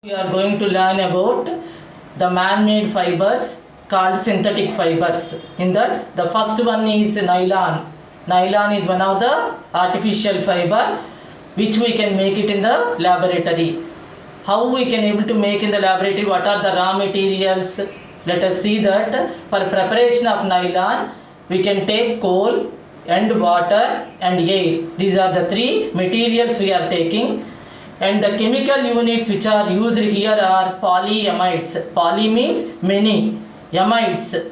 We are going to learn about the man-made fibers called synthetic fibers. In that, the first one is nylon. Nylon is one of the artificial fiber which we can make it in the laboratory. How we can able to make in the laboratory? What are the raw materials? Let us see that for preparation of nylon, we can take coal and water and air. These are the three materials we are taking. And the chemical units which are used here are polyamides. Poly means many, amides.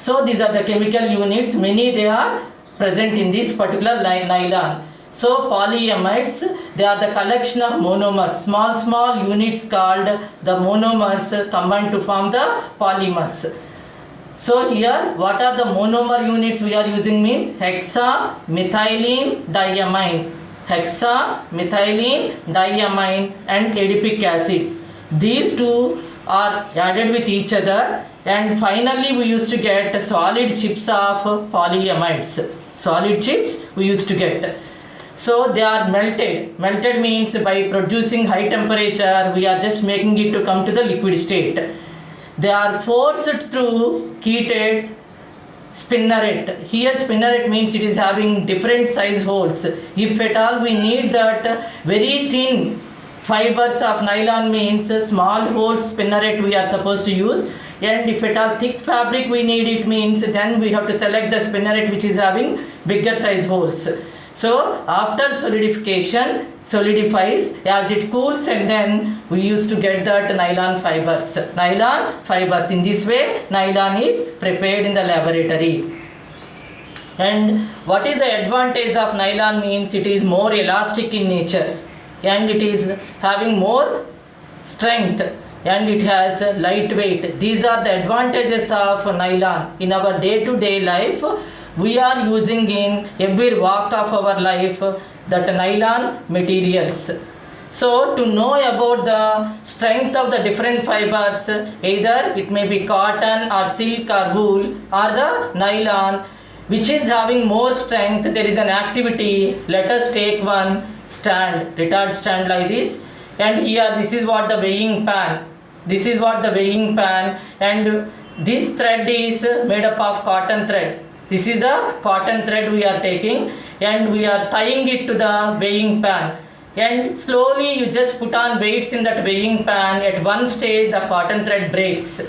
So these are the chemical units, many they are present in this particular nylon. So polyamides, they are the collection of monomers, small units called the monomers combined to form the polymers. So here what are the monomer units we are using means hexamethylene diamine. Hexamethylene diamine and adipic acid. These two are added with each other, and finally we used to get solid chips of polyamides. Solid chips we used to get. So they are melted. Melted means by producing high temperature we are just making it to come to the liquid state. They are forced through heated spinneret. Here spinneret means it is having different size holes. If at all we need that very thin fibers of nylon means small holes spinneret we are supposed to use, and if at all thick fabric we need it means then we have to select the spinneret which is having bigger size holes. So after solidification, solidifies as it cools, and then we used to get that nylon fibers. Nylon fibers. In this way nylon is prepared in the laboratory. And what is the advantage of nylon means it is more elastic in nature, and it is having more strength, and it has lightweight. These are the advantages of nylon. In our day-to-day life we are using in every walk of our life that nylon materials. So to know about the strength of the different fibers, either it may be cotton or silk or wool or the nylon, which is having more strength, there is an activity. Let us take one stand, retard stand like this, and here this is what the weighing pan. This is what the weighing pan, and this thread is made up of cotton thread. This is the cotton thread we are taking, and we are tying it to the weighing pan, and slowly you just put on weights in that weighing pan. At one stage the cotton thread breaks,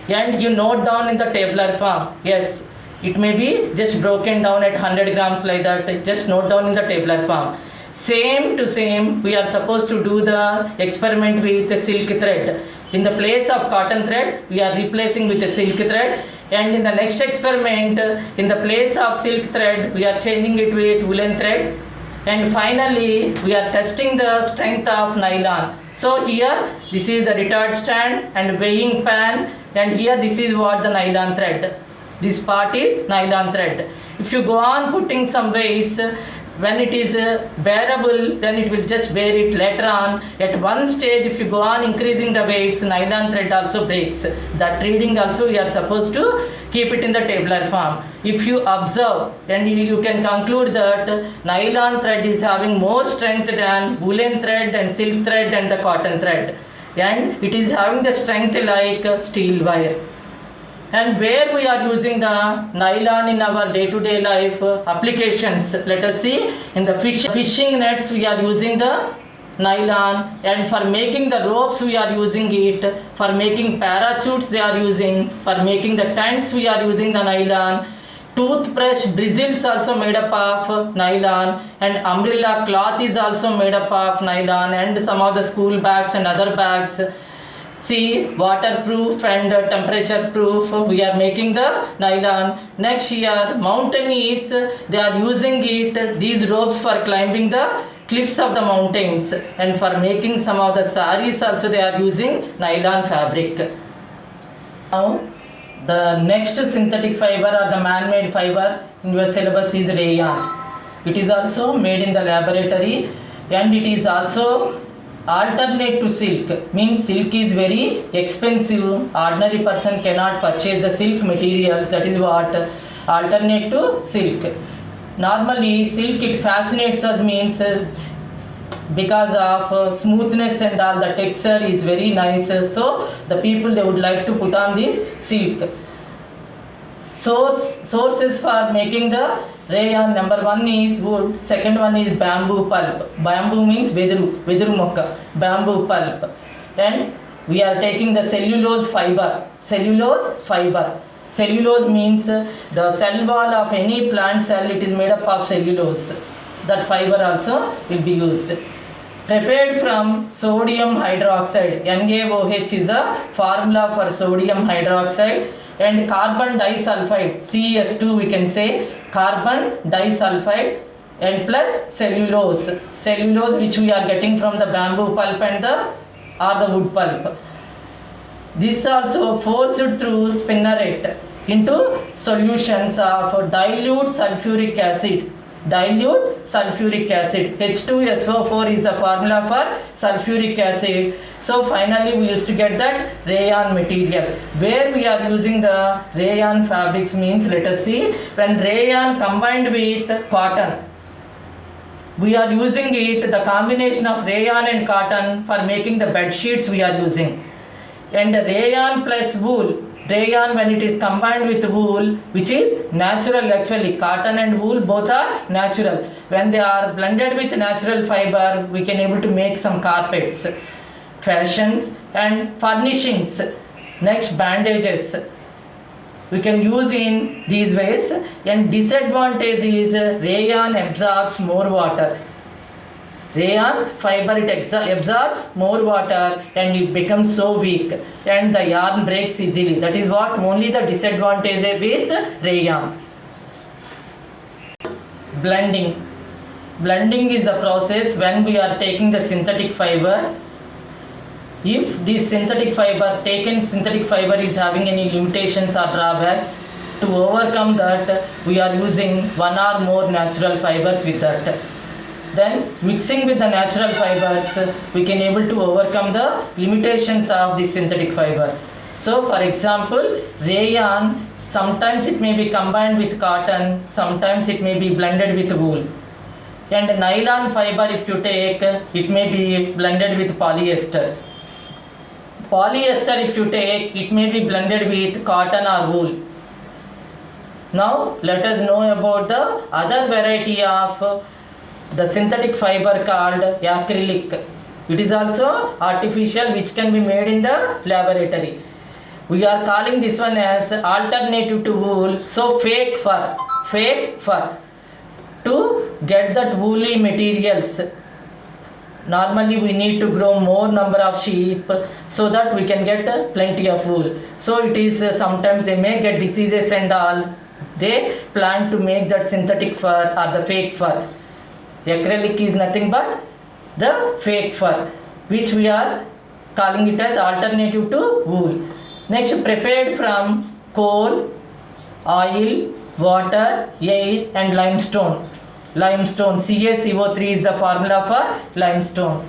and you note down in the tabular form. Yes, it may be just broken down at 100 grams like that. Just note down in the tabular form. Same to same we are supposed to do the experiment with the silk thread. In the place of cotton thread we are replacing with a silk thread, and in the next experiment in the place of silk thread we are changing it with woolen thread, and finally we are testing the strength of nylon. So here this is the retard stand and weighing pan, and here this is what the nylon thread. This part is nylon thread. If you go on putting some weights, when it is bearable, then it will just bear it later on. At one stage if you go on increasing the weights, nylon thread also breaks. That reading also we are supposed to keep it in the tabular form. If you observe, and you can conclude that nylon thread is having more strength than woolen thread and silk thread and the cotton thread, and it is having the strength like steel wire. And where we are using the nylon in our day-to-day life applications, let us see. In the fishing nets we are using the nylon, and for making the ropes we are using it, for making parachutes they are using, for making the tents we are using the nylon. Toothbrush bristles also made up of nylon, and umbrella cloth is also made up of nylon, and some of the school bags and other bags. See, waterproof and temperature proof we are making the nylon. Next here mountaineers, they are using it, these ropes, for climbing the cliffs of the mountains, and for making some of the saris also they are using nylon fabric. Now the next synthetic fiber or the man-made fiber in your syllabus is rayon. It is also made in the laboratory, and it is also alternate to silk. Means silk is very expensive, ordinary person cannot purchase the silk materials. That is what alternate to silk. Normally silk, it fascinates us means because of smoothness and all, the texture is very nice, so the people they would like to put on this silk. Sources for making the rayon, number one is wood, second one is bamboo pulp. Bamboo means veduru mokka, bamboo pulp. And we are taking the cellulose fiber. Cellulose means the cell wall of any plant cell, it is made up of cellulose. That fiber also will be used. Prepared from sodium hydroxide. NaOH is a formula for sodium hydroxide. And carbon disulfide, CS2 we can say, carbon disulfide, and plus cellulose which we are getting from the bamboo pulp and the wood pulp. This also forced through spinneret into solutions of dilute sulfuric acid. H2SO4 is the formula for sulfuric acid. So finally we used to get that rayon material. Where we are using the rayon fabrics means, let us see, when rayon combined with cotton, we are using it, the combination of rayon and cotton for making the bed sheets we are using. And rayon plus wool, rayon when it is combined with wool, which is natural actually, cotton and wool both are natural. When they are blended with natural fiber, we can able to make some carpets, fashions and furnishings. Next, bandages we can use in these ways. And disadvantage is rayon absorbs more water. Rayon fiber, it absorbs more water and it becomes so weak and the yarn breaks easily. That is what only the disadvantage with rayon. Blending is the process when we are taking the synthetic fiber. If this synthetic fiber is having any limitations or drawbacks, to overcome that we are using one or more natural fibers with that. Then mixing with the natural fibers, we can able to overcome the limitations of the synthetic fiber. So for example, rayon, sometimes it may be combined with cotton, sometimes it may be blended with wool. And nylon fiber if you take, it may be blended with polyester. Polyester if you take, it may be blended with cotton or wool. Now let us know about the other variety of the synthetic fiber called acrylic. It is also artificial which can be made in the laboratory. We are calling this one as alternative to wool. So fake fur. To get that woolly materials, normally we need to grow more number of sheep so that we can get plenty of wool. So it is sometimes they may get diseases and all. They plan to make that synthetic fur or the fake fur. Acrylic is nothing but the fake fur, which we are calling it as alternative to wool. Next, prepared from coal, oil, water, air and limestone. CaCO3 is the formula for limestone.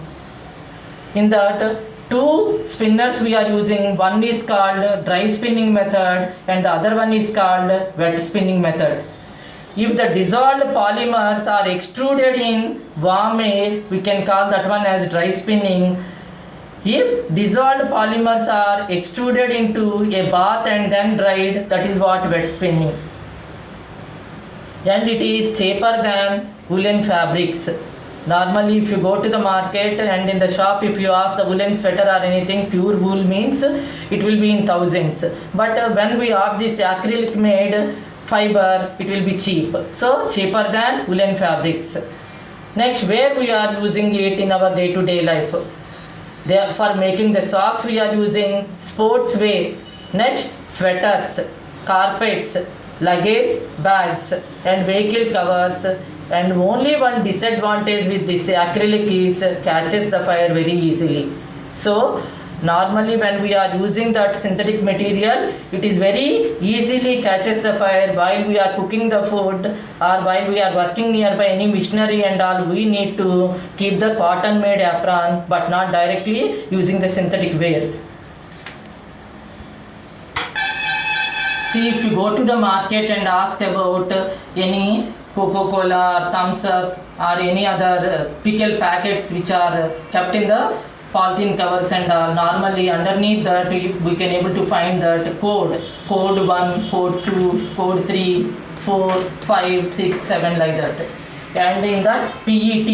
In that, two spinners we are using. One is called dry spinning method and the other one is called wet spinning method. If the dissolved polymers are extruded in warm air, we can call that one as dry spinning. If dissolved polymers are extruded into a bath and then dried, that is what wet spinning. And it is cheaper than woolen fabrics. Normally if you go to the market and in the shop, if you ask the woolen sweater or anything, pure wool means it will be in thousands. But when we have this acrylic made fiber, it will be cheap. So cheaper than woolen fabrics. Next, where we are using it in our day-to-day life. For making the socks we are using sportswear. Next, sweaters, carpets, luggage bags and vehicle covers. And only one disadvantage with this acrylic is catches the fire very easily. So normally when we are using that synthetic material, it is very easily catches the fire while we are cooking the food or while we are working nearby any machinery and all. We need to keep the cotton made apron but not directly using the synthetic wear. See, if you go to the market and ask about any Coca-Cola or Thumbs Up or any other pickle packets which are kept in the polythene covers and all. Normally underneath that we can able to find that code 1, code 2, code 3, 4, 5, 6, 7 like that. And in that PET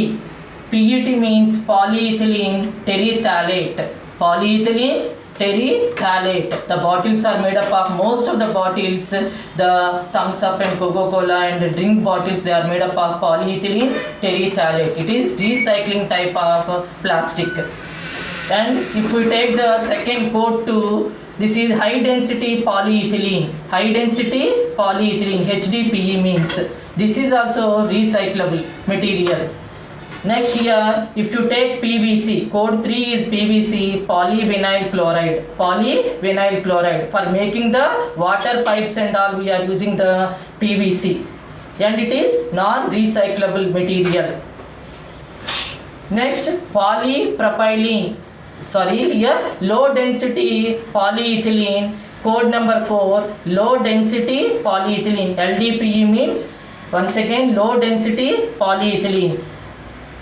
means polyethylene terephthalate. Polyethylene terephthalate. The bottles are made up of, most of the bottles, the Thumbs Up and Coca-Cola and drink bottles, they are made up of polyethylene terephthalate. It is recycling type of plastic. And if we take the second code 2, this is high density polyethylene. High density polyethylene, HDPE means. This is also recyclable material. Next here, if you take PVC, code 3 is PVC, polyvinyl chloride. Polyvinyl chloride. For making the water pipes and all, we are using the PVC. And it is non-recyclable material. Next, polypropylene. Here low density polyethylene, code number 4, low density polyethylene. LDPE means, once again, low density polyethylene.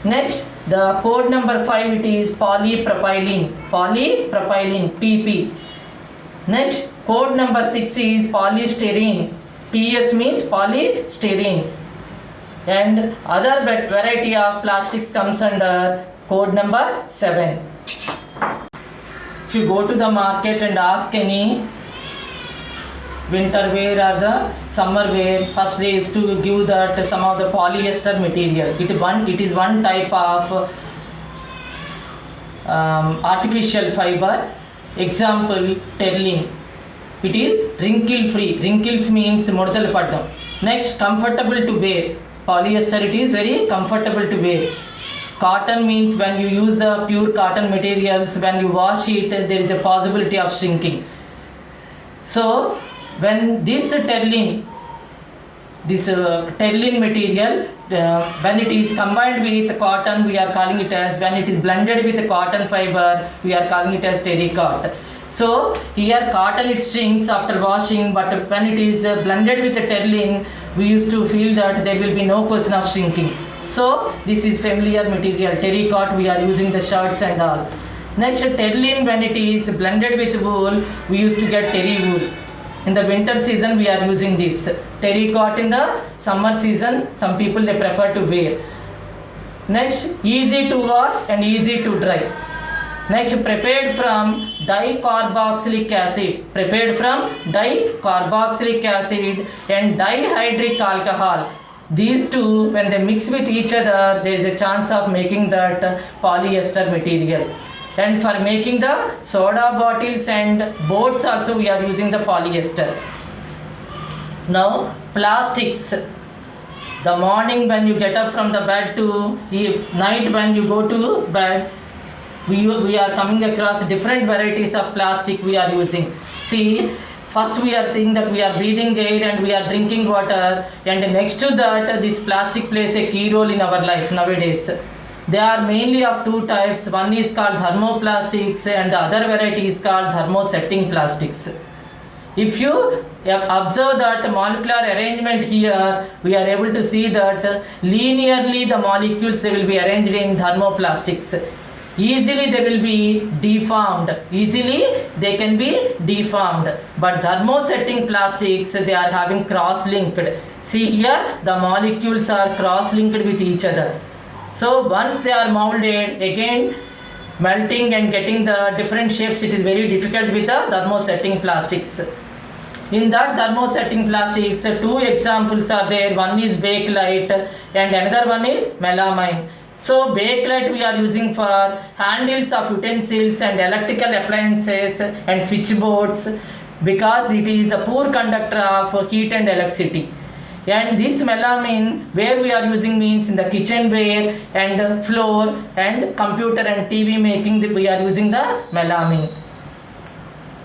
Next, the code number 5, it is polypropylene. Polypropylene, PP. Next, code number 6 is polystyrene. PS means polystyrene. And other variety of plastics comes under code number 7. If you go to the market and ask any winter wear or the summer wear, first they is to give that some of the polyester material. It is one type of artificial fiber. Example, terling. It is wrinkle free. Wrinkles means mudal paddam. Next, comfortable to wear. Polyester, it is very comfortable to wear. Cotton means when you use the pure cotton materials, when you wash it, there is a possibility of shrinking. So, when this terling material, when it is combined with cotton, we are calling it as, when it is blended with cotton fiber, we are calling it as terrycot. So, here cotton it shrinks after washing, but when it is blended with the terling, we used to feel that there will be no question of shrinking. So, this is familiar material, terrycot, we are using the shirts and all. Next, terling, when it is blended with wool, we used to get terry wool. In the winter season, we are using this. Terrycot in the summer season, some people they prefer to wear. Next, easy to wash and easy to dry. Next, prepared from dicarboxylic acid. Prepared from dicarboxylic acid and dihydric alcohol. These two, when they mix with each other, there is a chance of making that polyester material. And for making the soda bottles and boats also, we are using the polyester. Now, plastics. The morning when you get up from the bed to night when you go to bed, we are coming across different varieties of plastic we are using. See, first we are seeing that we are breathing air and we are drinking water, and next to that this plastic plays a key role in our life nowadays. They are mainly of two types. One is called thermoplastics and the other variety is called thermosetting plastics. If you observe that molecular arrangement here, we are able to see that linearly the molecules they will be arranged in thermoplastics. Easily they will be deformed. Easily they can be deformed. But thermosetting plastics, they are having cross-linked. See here, the molecules are cross-linked with each other. So once they are molded, again melting and getting the different shapes, it is very difficult with the thermosetting plastics. In that thermosetting plastics, two examples are there. One is bakelite and another one is melamine. So bakelite we are using for handles of utensils and electrical appliances and switchboards because it is a poor conductor of heat and electricity. And this melamine where we are using means in the kitchenware and floor and computer and TV making we are using the melamine.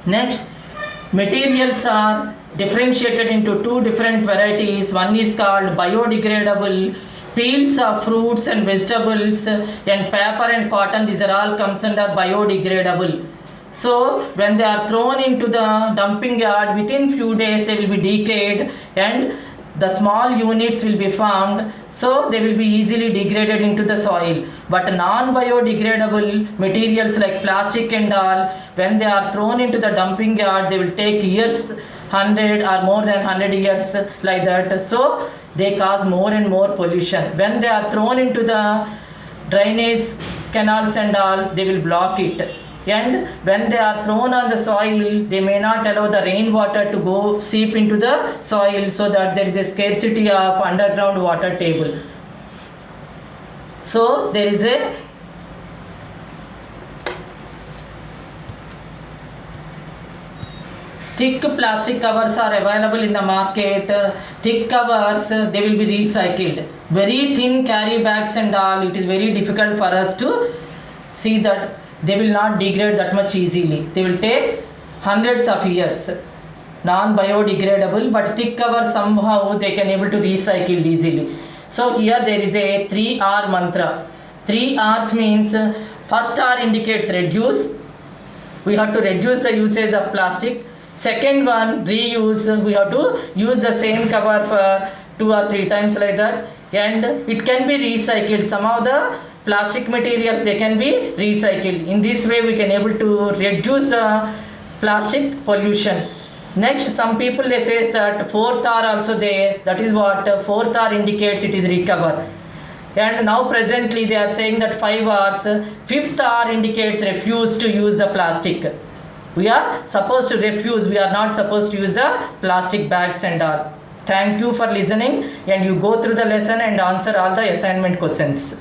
Next, materials are differentiated into two different varieties. One is called biodegradable. Peels of fruits and vegetables and paper and cotton, these are all comes under biodegradable. So when they are thrown into the dumping yard, within few days they will be decayed and the small units will be formed, so they will be easily degraded into the soil. But non-biodegradable materials like plastic and all, when they are thrown into the dumping yard, they will take years, 100 or more than 100 years like that. So they cause more and more pollution. When they are thrown into the drainage canals and all, they will block it. And when they are thrown on the soil, they may not allow the rainwater to go seep into the soil, so that there is a scarcity of underground water table. So there is a thick plastic covers are available in the market. Thick covers, they will be recycled. Very thin carry bags and all, it is very difficult for us to see that they will not degrade that much easily. They will take hundreds of years. Non-biodegradable, but thick cover somehow they can able to recycle easily. So here there is a 3R mantra. 3 R's means, first R indicates reduce. We have to reduce the usage of plastic. Second one, reuse. We have to use the same cover for 2 or 3 times like that. And it can be recycled. Some of the plastic materials, they can be recycled. In this way we can able to reduce the plastic pollution. Next, some people they say that 4th R also there. That is what 4th R indicates, it is recover. And now presently they are saying that 5 R's. 5th R indicates refuse to use the plastic. We are supposed to refuse. We are not supposed to use the plastic bags and all. Thank you for listening, and you go through the lesson and answer all the assignment questions.